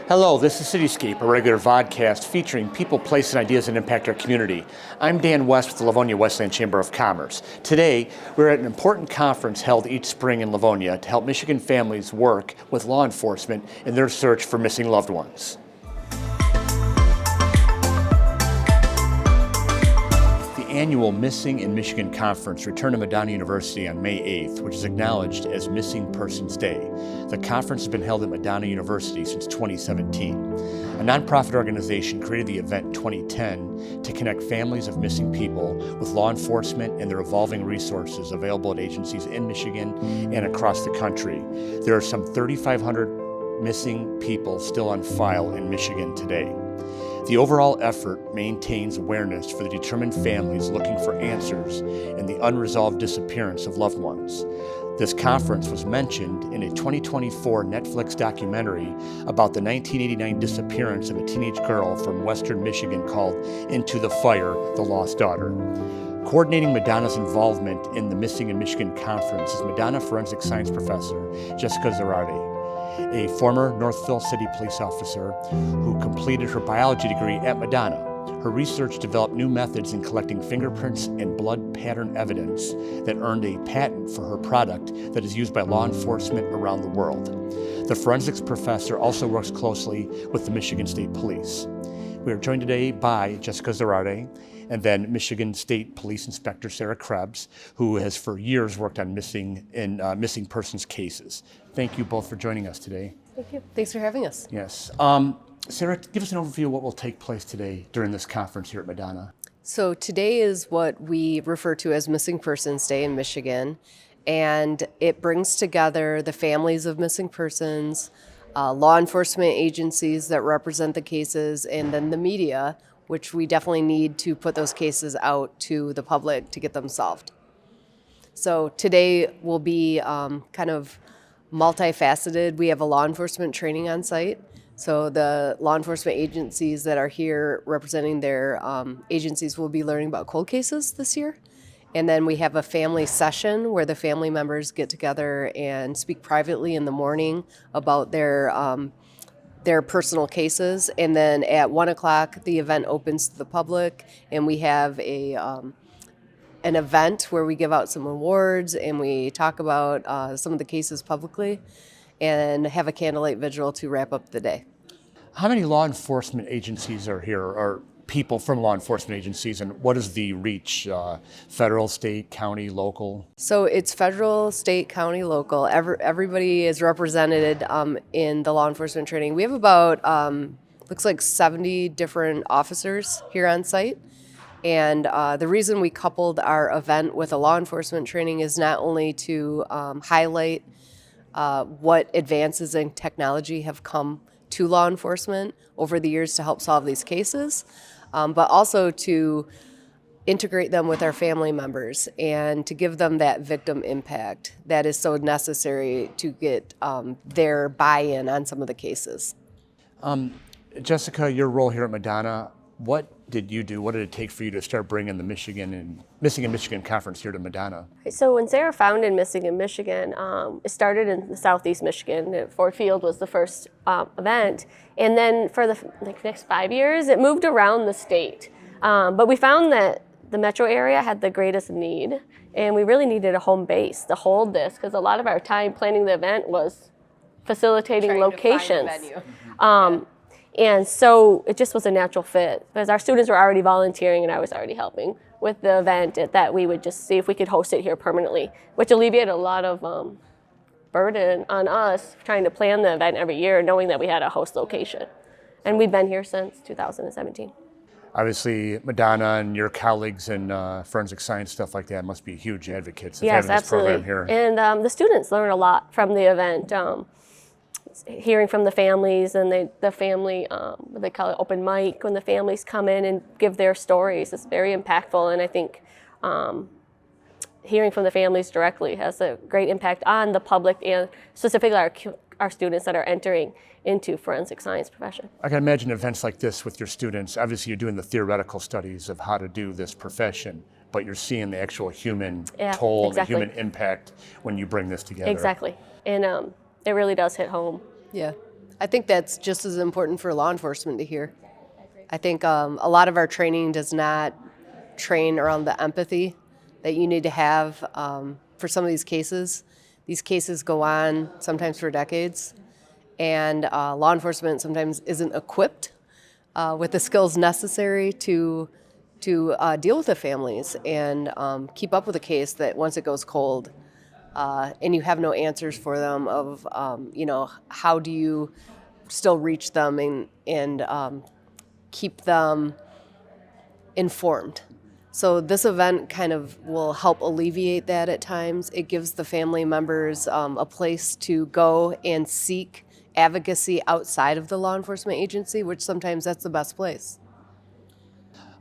Hello, this is Cityscape, a regular vodcast featuring people, places, and ideas that impact our community. I'm Dan West with the Livonia Westland Chamber of Commerce. Today, we're at an important conference held each spring in Livonia to help Michigan families work with law enforcement in their search for missing loved ones. The annual Missing in Michigan Conference returned to Madonna University on May 8th, which is acknowledged as Missing Persons Day. The conference has been held at Madonna University since 2017. A nonprofit organization created the event in 2010 to connect families of missing people with law enforcement and their evolving resources available at agencies in Michigan and across the country. There are some 3,500 missing people still on file in Michigan today. The overall effort maintains awareness for the determined families looking for answers in the unresolved disappearance of loved ones. This conference was mentioned in a 2024 Netflix documentary about the 1989 disappearance of a teenage girl from western Michigan called Into the Fire, The Lost Daughter. Coordinating Madonna's involvement in the Missing in Michigan Conference is Madonna forensic science professor Jessica Zarate, a former Northville City police officer who completed her biology degree at Madonna. Her research developed new methods in collecting fingerprints and blood pattern evidence that earned a patent for her product that is used by law enforcement around the world. The forensics professor also works closely with the Michigan State Police. We are joined today by Jessica Zarate and then Michigan State Police Inspector Sarah Krebs, who has for years worked on missing persons cases. Thank you both for joining us today. Thank you. Thanks for having us. Yes. Sarah, give us an overview of what will take place today during this conference here at Madonna. So today is what we refer to as Missing Persons Day in Michigan, and it brings together the families of missing persons, law enforcement agencies that represent the cases, and then the media, which we definitely need to put those cases out to the public to get them solved. So today will be kind of multifaceted. We have a law enforcement training on site. So the law enforcement agencies that are here representing their agencies will be learning about cold cases this year. And then we have a family session where the family members get together and speak privately in the morning about their personal cases. And then at 1 o'clock, the event opens to the public, and we have an event where we give out some awards and we talk about some of the cases publicly and have a candlelight vigil to wrap up the day. How many law enforcement agencies are here, or people from law enforcement agencies, and what is the reach? Federal, state, county, local? So it's federal, state, county, local. Everybody is represented in the law enforcement training. We have about, looks like 70 different officers here on site. And the reason we coupled our event with a law enforcement training is not only to highlight what advances in technology have come to law enforcement over the years to help solve these cases, but also to integrate them with our family members and to give them that victim impact that is so necessary to get their buy-in on some of the cases. Jessica, your role here at Madonna, what did you do? What did it take for you to start bringing the Missing in Michigan Conference here to Madonna? So when Sarah founded Missing in Michigan, it started in southeast Michigan. Ford Field was the first event. And then for the next 5 years, it moved around the state. But we found that the metro area had the greatest need, and we really needed a home base to hold this, because a lot of our time planning the event was facilitating locations. And so it just was a natural fit, because our students were already volunteering and I was already helping with the event, that we would just see if we could host it here permanently, which alleviated a lot of burden on us trying to plan the event every year, knowing that we had a host location. And we've been here since 2017. Obviously, Madonna and your colleagues in forensic science, stuff like that, must be huge advocates of yes, having this program absolutely. here. And the students learn a lot from the event. Hearing from the families and the family, they call it open mic, when the families come in and give their stories. It's very impactful, and I think hearing from the families directly has a great impact on the public and specifically our students that are entering into forensic science profession. I can imagine events like this with your students. Obviously, you're doing the theoretical studies of how to do this profession, but you're seeing the actual human toll, exactly. the human impact when you bring this together. Exactly. And it really does hit home. Yeah. I think that's just as important for law enforcement to hear. I think a lot of our training does not train around the empathy that you need to have for some of these cases. These cases go on sometimes for decades, and law enforcement sometimes isn't equipped with the skills necessary to deal with the families and keep up with a case that once it goes cold, and you have no answers for them of how do you still reach them and keep them informed. So this event kind of will help alleviate that at times. It gives the family members a place to go and seek advocacy outside of the law enforcement agency, which sometimes that's the best place.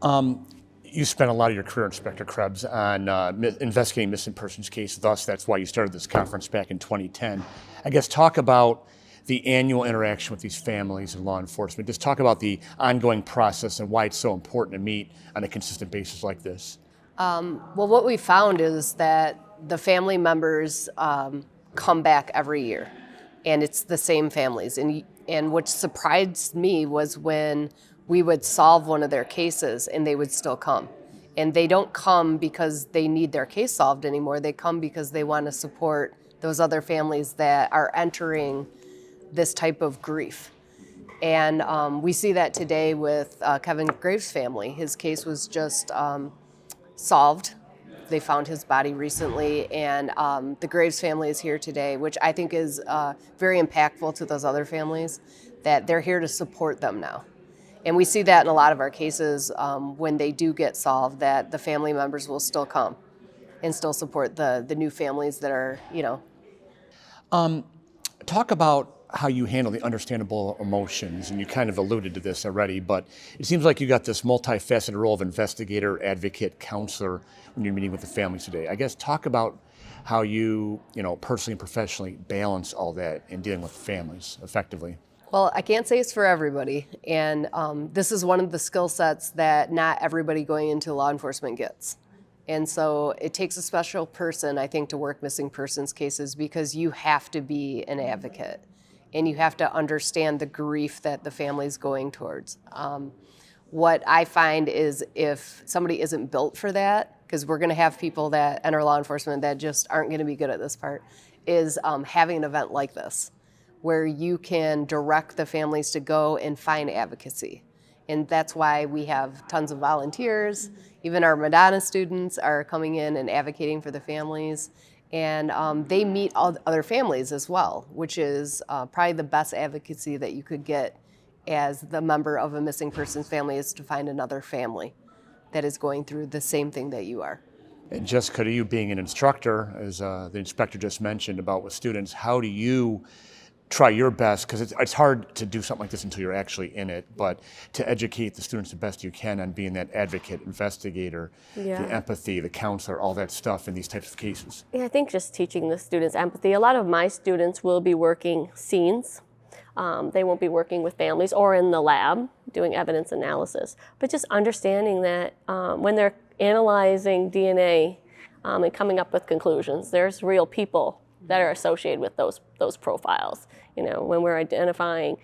You spent a lot of your career, Inspector Krebs, on investigating missing persons cases. Thus, that's why you started this conference back in 2010. I guess talk about the annual interaction with these families and law enforcement. Just talk about the ongoing process and why it's so important to meet on a consistent basis like this. Well, what we found is that the family members come back every year, and it's the same families. And what surprised me was when we would solve one of their cases and they would still come. And they don't come because they need their case solved anymore. They come because they want to support those other families that are entering this type of grief. And we see that today with Kevin Graves' family. His case was just solved. They found his body recently, and the Graves family is here today, which I think is very impactful to those other families, that they're here to support them now. And we see that in a lot of our cases when they do get solved, that the family members will still come and still support the new families that are, Talk about how you handle the understandable emotions, and you kind of alluded to this already, but it seems like you got this multifaceted role of investigator, advocate, counselor when you're meeting with the families today. I guess talk about how you, personally and professionally balance all that in dealing with families effectively. Well, I can't say it's for everybody, and this is one of the skill sets that not everybody going into law enforcement gets. And so it takes a special person, I think, to work missing persons cases because you have to be an advocate and you have to understand the grief that the family's going towards. What I find is if somebody isn't built for that, because we're going to have people that enter law enforcement that just aren't going to be good at this part, is having an event like this, where you can direct the families to go and find advocacy. And that's why we have tons of volunteers. Even our Madonna students are coming in and advocating for the families. And they meet all other families as well, which is probably the best advocacy that you could get as the member of a missing person's family, is to find another family that is going through the same thing that you are. And Jessica, to you being an instructor, as the inspector just mentioned about with students, how do you try your best, because it's hard to do something like this until you're actually in it, but to educate the students the best you can on being that advocate, investigator, the empathy, the counselor, all that stuff in these types of cases? Yeah, I think just teaching the students empathy. A lot of my students will be working scenes. They won't be working with families or in the lab doing evidence analysis, but just understanding that when they're analyzing DNA and coming up with conclusions, there's real people that are associated with those profiles. When we're identifying,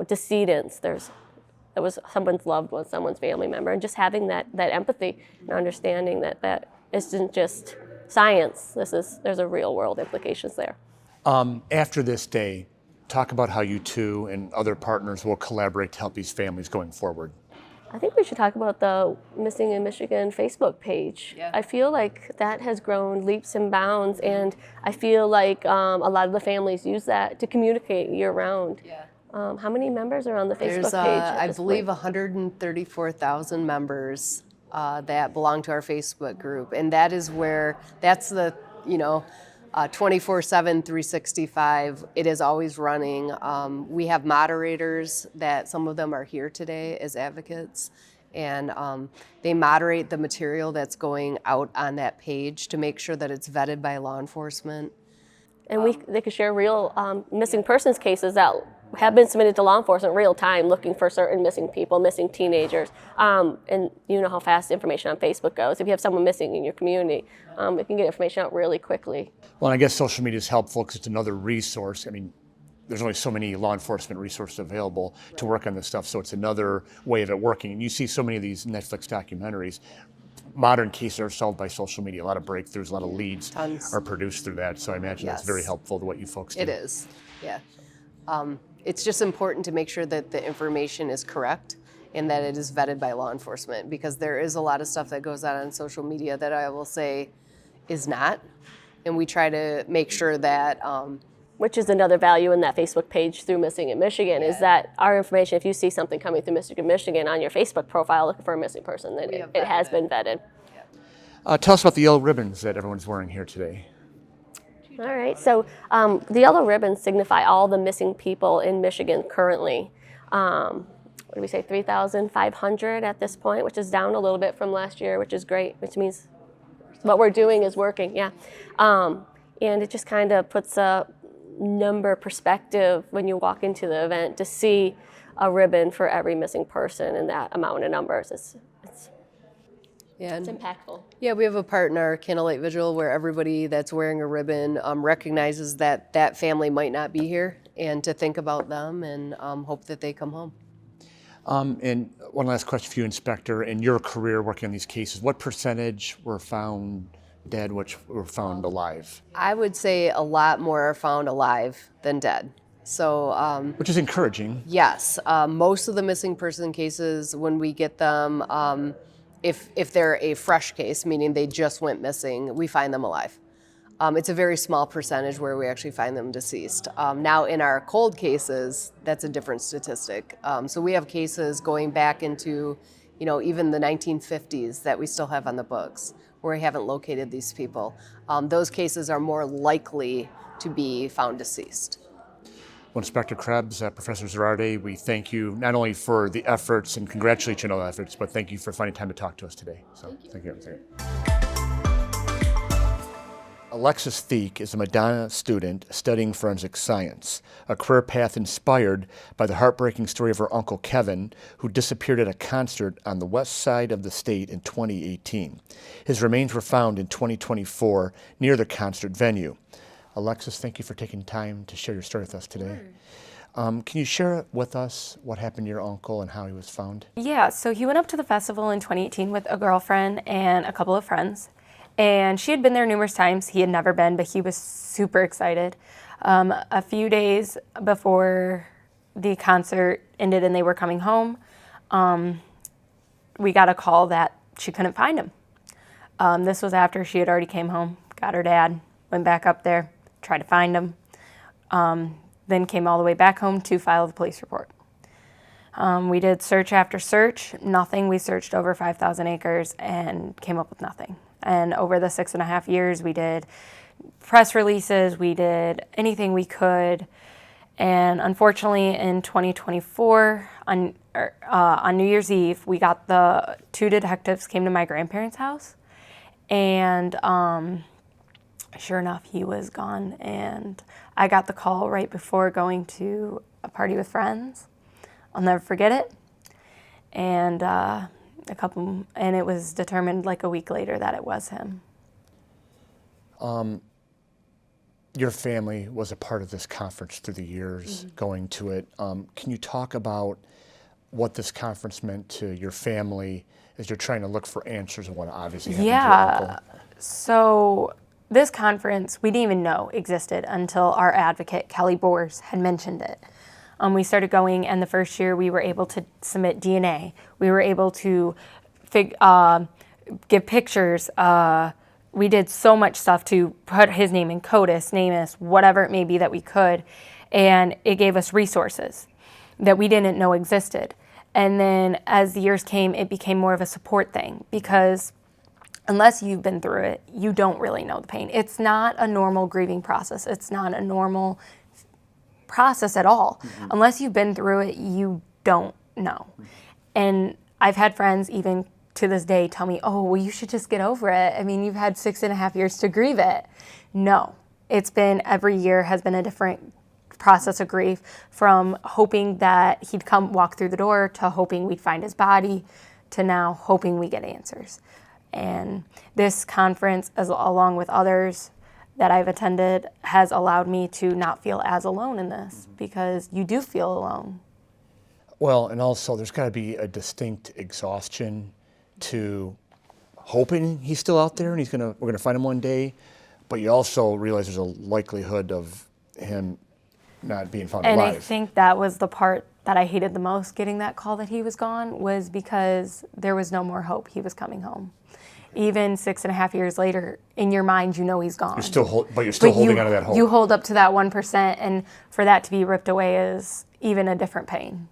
decedents, there was someone's loved one, someone's family member, and just having that empathy and understanding that isn't just science. There's a real world implications there. After this day, talk about how you two and other partners will collaborate to help these families going forward. I think we should talk about the Missing in Michigan Facebook page. Yeah. I feel like that has grown leaps and bounds, and I feel like a lot of the families use that to communicate year-round. Yeah. How many members are on the Facebook page? I believe 134,000 members that belong to our Facebook group, and that is that's the 24/7, 365. It is always running. We have moderators that some of them are here today as advocates, and they moderate the material that's going out on that page to make sure that it's vetted by law enforcement. And they could share real missing persons cases that have been submitted to law enforcement real time, looking for certain missing people, missing teenagers. And you know how fast information on Facebook goes. If you have someone missing in your community, it can get information out really quickly. Well, I guess social media is helpful because it's another resource. I mean, there's only so many law enforcement resources available to work on this stuff, so it's another way of it working. And you see so many of these Netflix documentaries, modern cases are solved by social media. A lot of breakthroughs, a lot of leads Tons. are produced through that. So I imagine that's very Yes. helpful to what you folks do. It is, yeah. It's just important to make sure that the information is correct and that it is vetted by law enforcement, because there is a lot of stuff that goes out on social media that I will say is not. And we try to make sure that Which is another value in that Facebook page through Missing in Michigan, is that our information, if you see something coming through Missing in Michigan on your Facebook profile looking for a missing person, then it has been vetted. Tell us about the yellow ribbons that everyone's wearing here today. All right, so the yellow ribbons signify all the missing people in Michigan currently. What do we say, 3,500 at this point, which is down a little bit from last year, which is great, which means what we're doing is working, yeah. And it just kind of puts a number perspective when you walk into the event to see a ribbon for every missing person and that amount of numbers. It's impactful. Yeah, we have a part in our Candlelight Vigil where everybody that's wearing a ribbon recognizes that that family might not be here, and to think about them and hope that they come home. And one last question for you, Inspector. In your career working on these cases, what percentage were found dead, which were found alive? I would say a lot more are found alive than dead. So, Which is encouraging. yes, most of the missing person cases, when we get them, if they're a fresh case, meaning they just went missing, we find them alive. It's a very small percentage where we actually find them deceased. Now, in our cold cases, that's a different statistic. So we have cases going back into, even the 1950s that we still have on the books, where we haven't located these people. Those cases are more likely to be found deceased. Well, Inspector Krebs, Professor Zerardi, we thank you not only for the efforts and congratulate you on all the efforts, but thank you for finding time to talk to us today. So, thank you. Alexis Theek is a Madonna student studying forensic science, a career path inspired by the heartbreaking story of her uncle Kevin, who disappeared at a concert on the west side of the state in 2018. His remains were found in 2024 near the concert venue. Alexis, thank you for taking time to share your story with us today. Can you share with us what happened to your uncle and how he was found? Yeah, so he went up to the festival in 2018 with a girlfriend and a couple of friends. And she had been there numerous times. He had never been, but he was super excited. A few days before the concert ended and they were coming home, we got a call that she couldn't find him. This was after she had already came home, got her dad, went back up there, tried to find him, then came all the way back home to file the police report. We did search after search, nothing. We searched over 5,000 acres and came up with nothing. And over the 6.5 years, we did press releases, we did anything we could. And unfortunately, in 2024, on New Year's Eve, we got the two detectives came to my grandparents' house. And sure enough, he was gone. And I got the call right before going to a party with friends. I'll never forget it. And and it was determined like a week later that it was him. Your family was a part of this conference through the years, going to it. Can you talk about what this conference meant to your family as you're trying to look for answers on what obviously happened to your uncle? So this conference we didn't even know existed until our advocate, Kelly Bors, had mentioned it. We started going, and the first year we were able to submit DNA. We were able to give pictures. We did so much stuff to put his name in CODIS, NamUs, whatever it may be that we could, and it gave us resources that we didn't know existed. And then as the years came, it became more of a support thing, because unless you've been through it, you don't really know the pain. It's not a normal grieving process. It's not a normal process at all. Mm-hmm. Unless you've been through it, you don't know. And I've had friends even to this day tell me, oh, well, you should just get over it. I mean, you've had 6.5 years to grieve it. No, it's been, every year has been a different process of grief, from hoping that he'd come walk through the door, to hoping we'd find his body, to now hoping we get answers. And this conference, as along with others, that I've attended has allowed me to not feel as alone in this, because you do feel alone. Well, and also there's got to be a distinct exhaustion to hoping he's still out there and we're gonna find him one day, but you also realize there's a likelihood of him not being found And alive. I think that was the part that I hated the most, getting that call that he was gone, was because there was no more hope he was coming home. Even 6.5 years later, in your mind, you know he's gone. You're still holding on to that hope. You hold up to that 1%, and for that to be ripped away is even a different pain.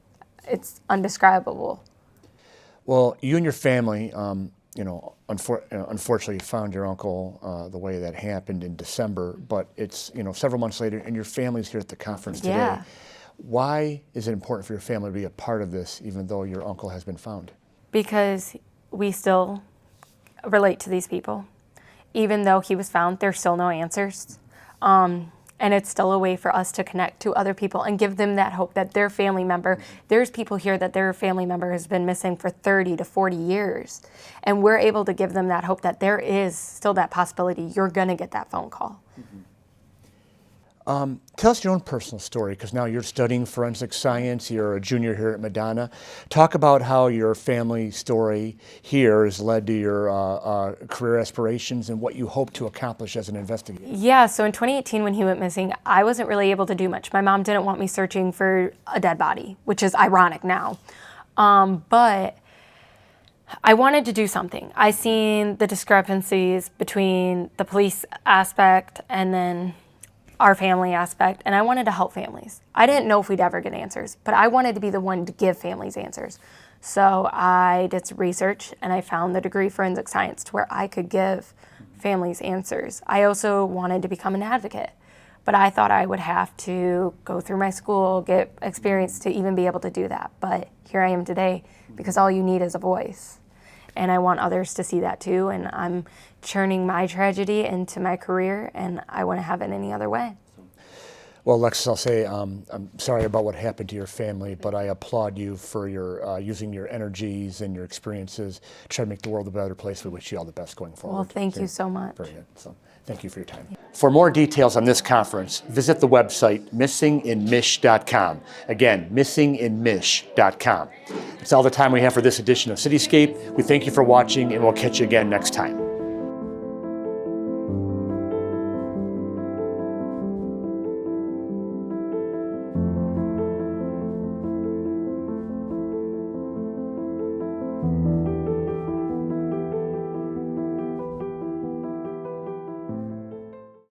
It's undescribable. Well, you and your family, unfortunately, you found your uncle the way that happened in December, but it's several months later, and your family's here at the conference today. Yeah. Why is it important for your family to be a part of this, even though your uncle has been found? Because we still relate to these people. Even though he was found, there's still no answers. And it's still a way for us to connect to other people and give them that hope that their family member, there's people here that their family member has been missing for 30 to 40 years. And we're able to give them that hope that there is still that possibility you're gonna get that phone call. Tell us your own personal story, because now you're studying forensic science, you're a junior here at Madonna. Talk about how your family story here has led to your career aspirations and what you hope to accomplish as an investigator. Yeah, so in 2018 when he went missing, I wasn't really able to do much. My mom didn't want me searching for a dead body, which is ironic now. But I wanted to do something. I seen the discrepancies between the police aspect and then our family aspect, and I wanted to help families. I didn't know if we'd ever get answers, but I wanted to be the one to give families answers. So I did some research, and I found the degree forensic science to where I could give families answers. I also wanted to become an advocate, but I thought I would have to go through my school, get experience to even be able to do that. But here I am today, because all you need is a voice. And I want others to see that too, and I'm churning my tragedy into my career, and I wouldn't have it any other way. Well, Alexis, I'll say I'm sorry about what happened to your family, but I applaud you for your using your energies and your experiences to try to make the world a better place. We wish you all the best going forward. Well, thank you so much. Very good. So, thank you for your time. For more details on this conference, visit the website missinginmish.com. Again, missinginmish.com. That's all the time we have for this edition of Cityscape. We thank you for watching, and we'll catch you again next time.